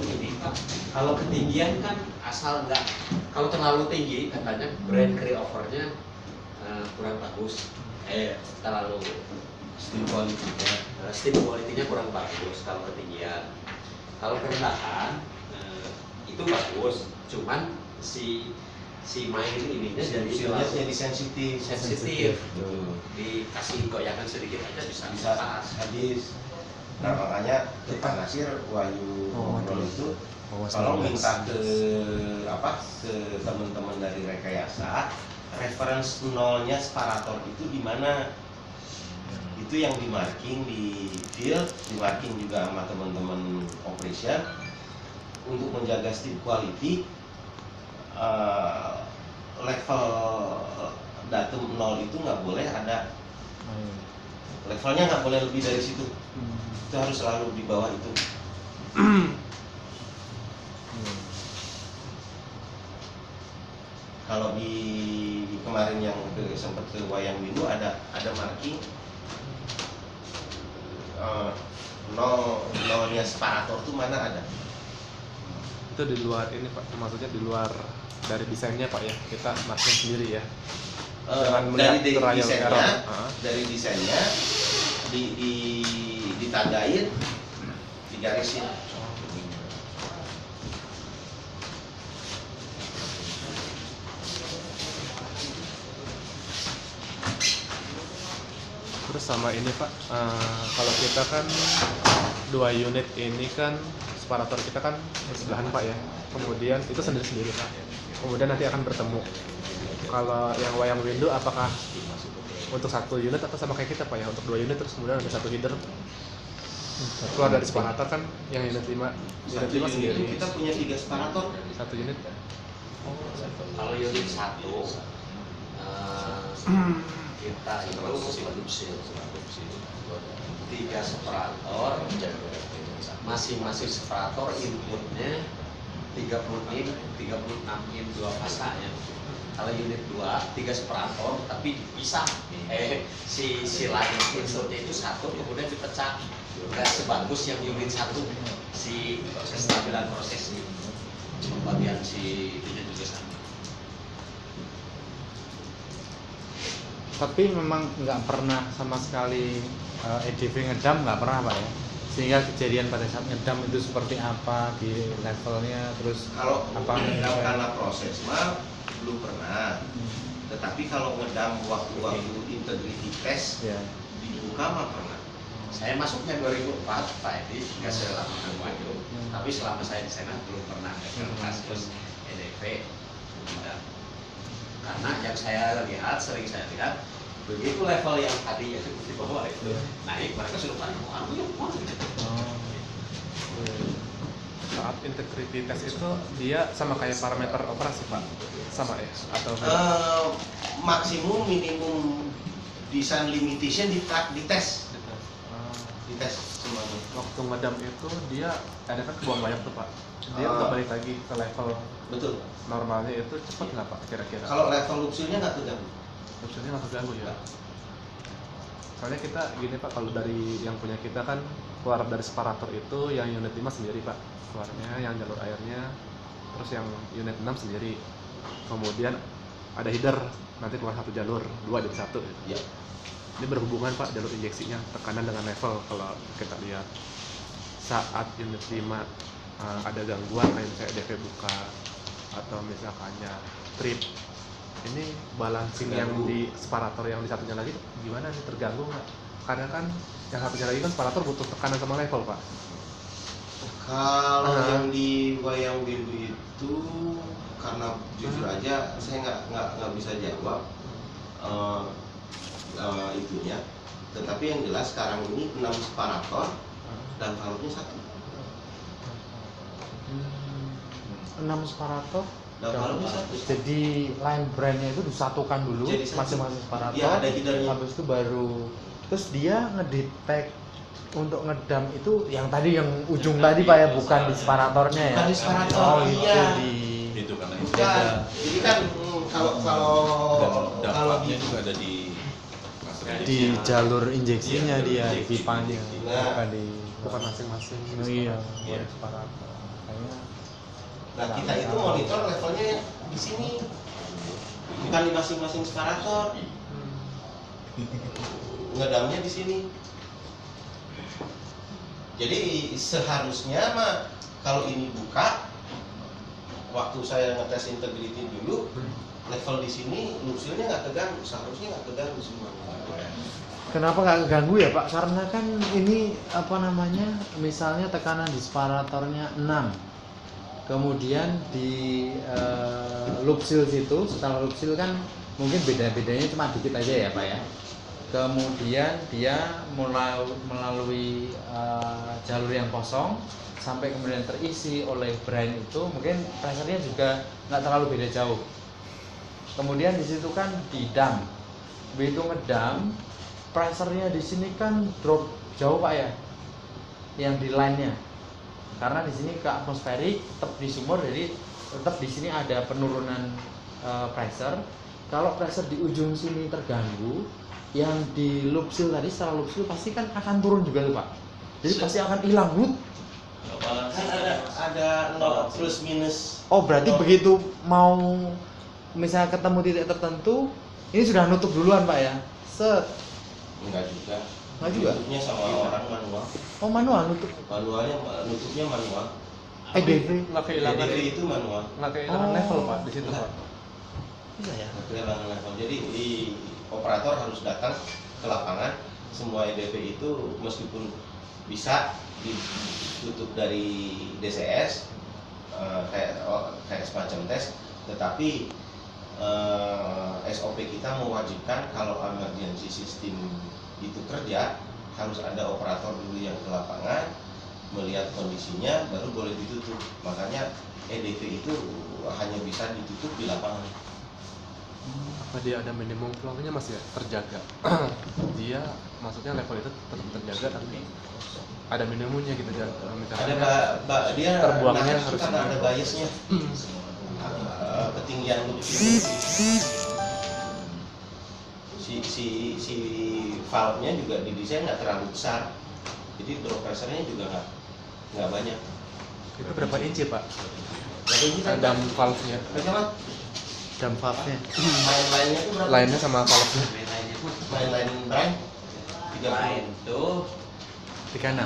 ini Pak. Kalau ketinggian kan asal enggak, kalau terlalu tinggi katanya brand carryover-nya kurang bagus, terlalu steam quality-nya kurang bagus kalau ketinggian. Kalau kerendahan itu bagus, cuman si main ininya jadi sensitif. Dikasih goyangan sedikit aja bisa pas. Habis. Nah makanya kita Nasir Wahyu ngobrol itu kalau minta ke teman-teman dari rekayasa, reference nolnya separator itu di mana? Itu yang di marking di field, di marking juga sama teman-teman operation untuk menjaga steam quality. Level datum 0 itu nggak boleh ada, levelnya nggak boleh lebih dari situ. Itu harus selalu di bawah itu. Kalau di kemarin yang sempat ke Wayang Windu ada marking nolnya separator itu mana ada? Itu di luar ini Pak, maksudnya di luar dari desainnya Pak ya, kita marking sendiri ya. Dari desainnya ditandain, digarisin. Terus sama ini Pak, kalau kita kan 2 unit ini kan separator kita kan bersebelahan Pak ya, kemudian itu sendiri-sendiri Pak, kemudian nanti akan bertemu. Kalau yang Wayang Windu apakah untuk 1 unit atau sama kayak kita Pak ya, untuk 2 unit terus kemudian ada 1 header keluar dari separator kan, yang unit 5 sendiri. Kita punya 3 separator. 1 unit. Kalau unit 1 kita itu produksi 3 separator, masing-masing separator inputnya 36 in 2 pasanya. Kalau unit 2 3 separator tapi dipisah, si line inputnya itu 1 kemudian dipecah, nggak sebagus yang unit 1 si kestabilan proses pembagian si ini juga sama. Tapi memang nggak pernah sama sekali EDV ngedam, nggak pernah Pak ya, sehingga kejadian pada saat ngedam itu seperti apa di levelnya, terus Kalau apa ngedam karena proses mah belum pernah. Tetapi kalau ngedam waktu integrity test ya. dibuka mah pernah. Saya masuknya 2004 Pak Edi, nggak selama itu, tapi selama saya di sana belum pernah ada kasus EDV ngedam. Karena yang saya lihat, sering saya lihat Begitu level yang tadinya seperti bawah itu naik, mereka sudah panik, Saat integrity test itu dia sama kayak parameter operasi Pak? Sama ya? Atau maksimum minimum design limitation dites semuanya. waktu ngedam itu dia ada kan kebuang banyak tuh Pak. Dia untuk balik lagi ke level Betul. normalnya itu cepet nggak Pak kira-kira? Kalau level lupsilnya nggak terganggu. Opsinya nggak terganggu ya. Soalnya kita gini Pak, kalau dari yang punya kita kan keluar dari separator itu yang unit 5 sendiri Pak keluarnya, yang jalur airnya, terus yang unit 6 sendiri. Kemudian ada header, nanti keluar satu jalur, 2 jadi 1 gitu. Ya. Ini berhubungan Pak jalur injeksinya, tekanan dengan level. Kalau kita lihat saat unit 5 ada gangguan kayak misalnya DV buka atau misalkannya trip, ini balancing yang di separator yang di satunya lagi gimana nih, terganggu nggak? Karena kan yang satunya lagi kan separator butuh tekanan sama level Pak. Kalau yang di wayang windu itu, karena jujur aja saya nggak bisa jawab itunya. Tetapi yang jelas sekarang ini 6 separator dan valve-nya 1. 6 separator Dan valve-nya 1. jadi line brandnya itu disatukan dulu Jadi satu. masing-masing separator. Iya, ada headernya. Habis itu baru terus dia ngedetect untuk ngedam itu yang tadi yang ujung tadi Pak ya, bukan di separatornya ya. Bukan di separator, Oh, iya. itu di Itu karena itu Bukan. Jadi kan kalau dampaknya juga ada di di jalur injeksinya dia, di pipanya, Nah. bukan di Bukan masing-masing Oh, iya, Iya. bukan separator. Kayaknya nah kita itu monitor levelnya di sini, bukan di masing-masing separator. Ngedamnya di sini. Jadi seharusnya mah kalau ini buka, waktu saya ngetes integrity dulu, level di sini lupsilnya nggak keganggu, seharusnya nggak keganggu semuanya. kenapa nggak ganggu ya Pak? Karena kan ini apa namanya, misalnya tekanan di separatornya 6, kemudian di lupsil situ, setelah lupsil kan mungkin beda-bedanya cuma dikit aja ya Pak ya. Kemudian dia melalui jalur yang kosong sampai kemudian terisi oleh brine itu, mungkin pressure-nya juga nggak terlalu beda jauh. Kemudian di situ kan didam, begitu ngedam, pressure-nya di sini kan drop jauh Pak ya, yang di line-nya. Karena di sini ke atmosferik, tetap di sumur, jadi tetap di sini ada penurunan pressure. Kalau pressure di ujung sini terganggu, yang di lupsil tadi setelah lupsil pasti kan akan turun juga tuh Pak. Jadi pasti akan hilang Wut. Kan ada no plus minus. Oh berarti begitu mau misalnya ketemu titik tertentu, ini sudah nutup duluan Pak ya? Set. Enggak juga. Enggak juga? Nutupnya sama orang manual. Oh manual nutup. Manualnya nutupnya manual. EDV. Nggak kehilangan EDV itu manual. nggak kehilangan Oh. level Pak di situ Nggak. Pak. Bisa ya? Kehilangan level. Jadi di operator harus datang ke lapangan. Semua EDV itu meskipun bisa ditutup dari DCS kayak semacam tes, tetapi SOP kita mewajibkan kalau emergency system itu kerja harus ada operator dulu yang ke lapangan melihat kondisinya baru boleh ditutup. Makanya EDV itu hanya bisa ditutup di lapangan. Apa dia ada minimum flow-nya masih ya? Terjaga. Dia maksudnya level itu tetap terjaga tapi ada minimumnya gitu ya. Ada dia terbuangnya naik harus karena ada biasnya. Ketinggian lupsil si valve-nya juga didesain nggak terlalu besar, jadi drop pressure-nya juga nggak banyak. Itu berapa inci Pak? Berapa inci kan? Dam valve-nya. Berapa? Dam valve-nya. Lain-lainnya itu berapa? Lainnya sama valve-nya. Lain-lain brine 30. Lain tuh 36.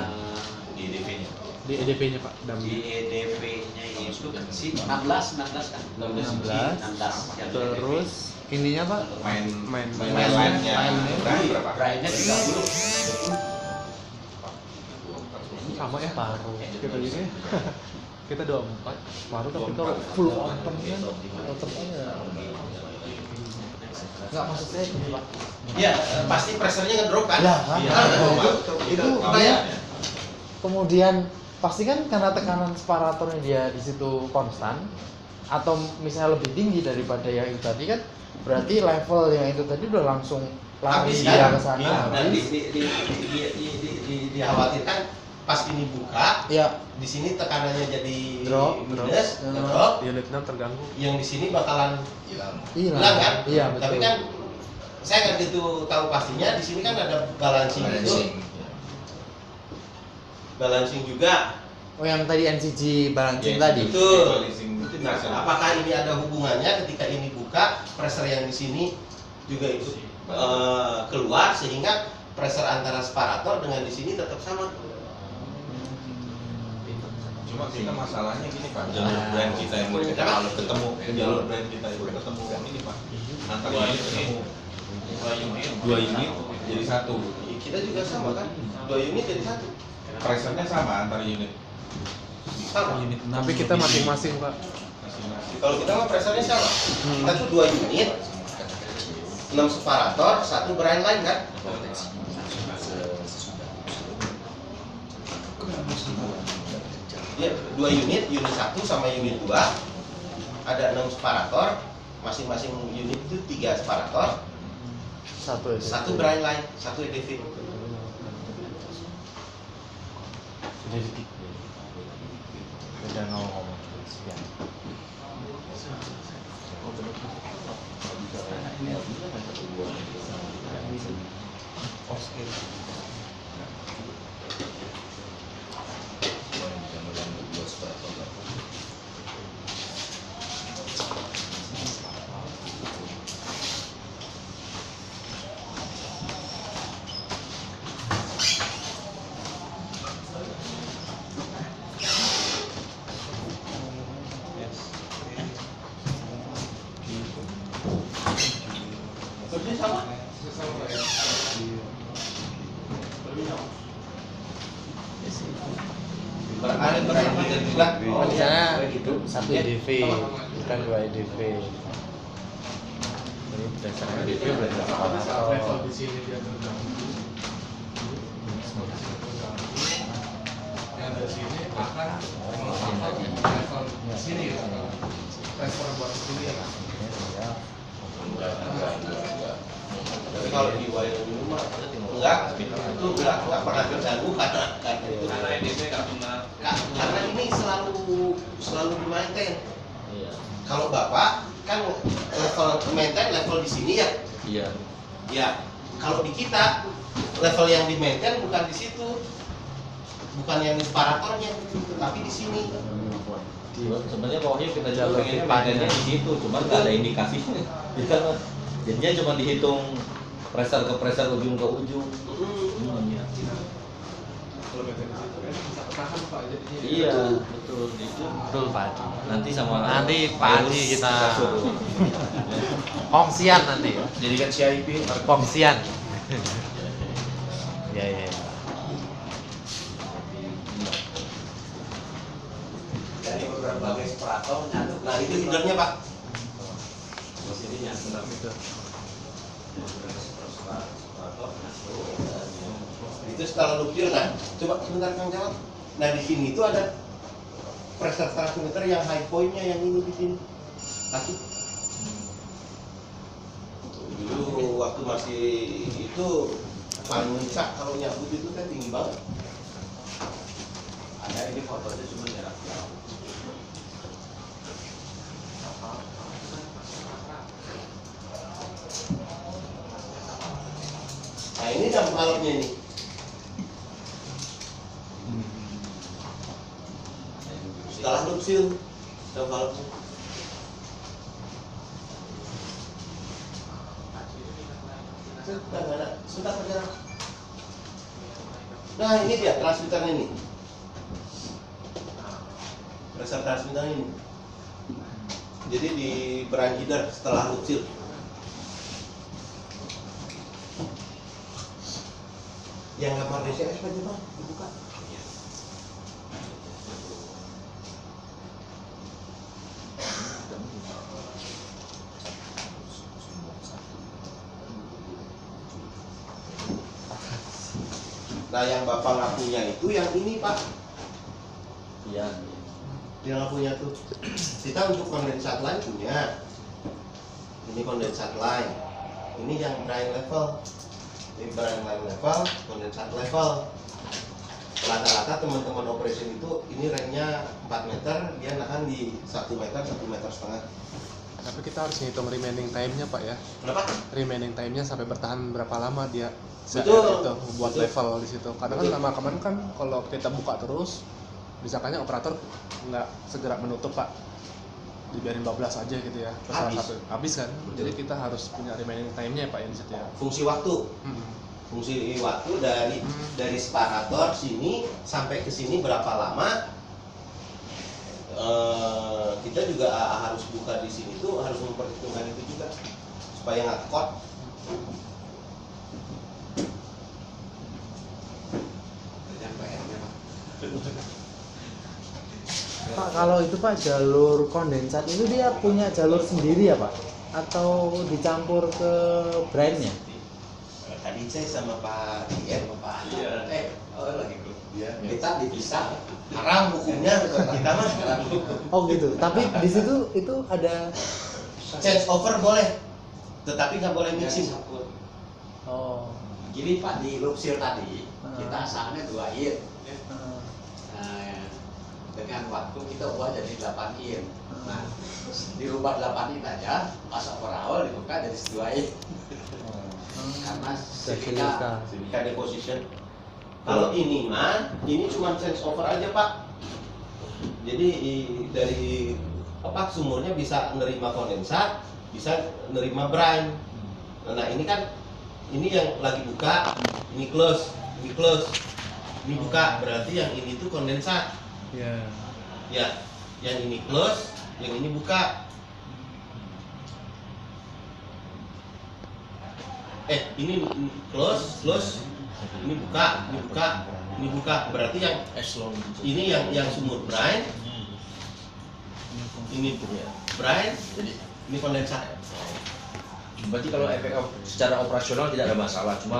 di EDV-nya. Di EDP-nya Pak. Dam. Di EDV-nya itu kan si 16 kan? 16. 16. Yang Terus ininya Pak? main Lainnya berapa? Brine-nya 30. Sama ya? Paruh. Kita ini kita 24 baru tapi kalau full open kan tetap aja Nggak, maksud saya gini Pak. Ya, pasti pressernya ngedrop kan? Lah, kan? Iya. Itu dia kemudian pasti kan karena tekanan separatornya dia di situ konstan atau misalnya lebih tinggi daripada yang itu tadi kan, berarti level yang itu tadi udah langsung lari Habis dia kan? ke sana. Iya, dan habis. dikhawatirkan pas ini buka, Ya, di sini tekanannya jadi Drop, minus, drop. ngedrop. Unit 6 terganggu. Yang di sini bakalan hilang kan? Iya, betul. Tapi kan saya nggak gitu tahu pastinya. Di sini kan ada balancing itu, balancing juga. Oh, yang tadi NCG balancing Iya, tadi. Betul. Itu Nah, apakah ini ada hubungannya ketika ini buka, pressure yang di sini juga ikut keluar sehingga pressure antara separator dengan di sini tetap sama. Cuma kita masalahnya gini Pak, jalur brand kita yang kalau ketemu jalur brand kita itu ketemu ini Pak, antara Dua ini unit. ketemu Dua 2 unit. unit jadi satu, Kita juga sama kan? 2 unit jadi satu. pressure-nya sama antara unit Sama. Tapi kita masing-masing Pak. masing-masing. Kalau kita mah pressure-nya sama. Kita tuh 2 unit, 6 separator, 1 brand line kan? Dia 2 unit, unit 1 sama unit 2 ada 6 separator, masing-masing unit itu 3 separator, Satu itu. 1 brand line, 1 EDV. Sudah detik. Udah 0, sekian. Terusnya sama? Ada brand line juga. Oh, di sana satu EDV, bukan 2 EDV. Jadi berdasarkan EDV berdasarkan Level apa? di sini dia terganggu. Yang dari sini akan level sini ya. Level buat sini ya. Tapi kalau di wire dulu mah enggak, itu enggak pernah terganggu karena itu. Karena EDP nggak pernah. Karena ini selalu di-maintain. Iya. Kalau Bapak kan level maintain level di sini ya. Iya. Ya, kalau di kita level yang di-maintain bukan di situ. Bukan yang di separatornya, tapi di sini. Sebenarnya pokoknya kita juga Jalur pengennya pipanya. maintainnya di situ, cuman nggak ada indikasinya. Kita jadinya cuma dihitung pressure ke pressure ujung ke ujung. Iya. Kalau beda di situ kan bisa ketahan Pak jadinya. Iya, betul itu. Betul Pak. Nanti sama Nanti Pak Haji virus kita- suruh. Kongsian nanti ya. Jadikan CIP. Kongsian. Ya ya. Dari berbagai separator nyatu. Nah, itu leadernya, Pak. Itu setelah lupir. Nah, coba sebentar Kang jawab. Nah, di sini itu ada pressure transmitter yang high point-nya yang ini di sini. Satu. Dulu waktu masih itu paling mencak kalau nyabut itu kan tinggi banget. Ada ini fotonya cuma jarak jauh. Nah ini jam malamnya ini. Setelah lupsil jam malamnya. Sudah berjalan. Nah ini dia transmitter ini. Pressure transmitter ini. Jadi di brand header setelah lupsil. Yang gambar DCS aja bang, dibuka. Nah yang bapak nggak punya itu yang ini pak, Iya. yang nggak punya tuh. Kita untuk kondensat line punya. Ini kondensat line. Ini yang brine level. Ini brine line level, kondensat level. Rata-rata teman-teman operation itu ini range-nya 4 meter, dia nahan di 1 meter, 1,5 meter. Tapi kita harus ngitung remaining time-nya Pak ya. Kenapa? Remaining time-nya sampai bertahan berapa lama dia Betul. itu buat Betul. level di situ. Karena kan Betul. lama-kelamaan kan kalau kita buka terus, misalkannya operator nggak segera menutup Pak, dibiarin 12 aja gitu ya. Terus salah Habis. satu habis kan. Betul. Jadi kita harus punya remaining time-nya ya Pak ya di situ ya. Fungsi waktu. Fungsi waktu dari separator sini sampai ke sini berapa lama? Kita juga harus buka di sini tuh harus memperhitungkan itu juga supaya nggak kot. Pak, kalau itu Pak jalur kondensat itu dia punya jalur sendiri ya Pak? Atau dicampur ke brine-nya? Tadi saya sama Pak Ian, Pak lagi kita dipisah. Haram hukumnya kita mah. Oh gitu. Tapi di situ itu ada Change over boleh, tetapi nggak boleh mixing. oh. Jadi Pak di Luxil tadi Hmm. kita asalnya 2 in. Nah, dengan waktu kita ubah jadi 8 in. Nah, dirubah 8 in aja, pas overhaul dibuka jadi 2 in. Karena Silika. Silika deposition. Kalau ini mah, ini cuma change over aja Pak. Jadi dari sumurnya bisa nerima kondensat, bisa nerima brine. Nah ini kan, ini yang lagi buka, ini close, ini buka, berarti yang ini tuh kondensat. Ya. Ya, yang ini close, yang ini buka. Ini close, ini buka, ini buka. Berarti yang ini yang sumur brine, ini brine, jadi ini kondensat. Berarti kalau efek secara operasional tidak ada masalah, cuma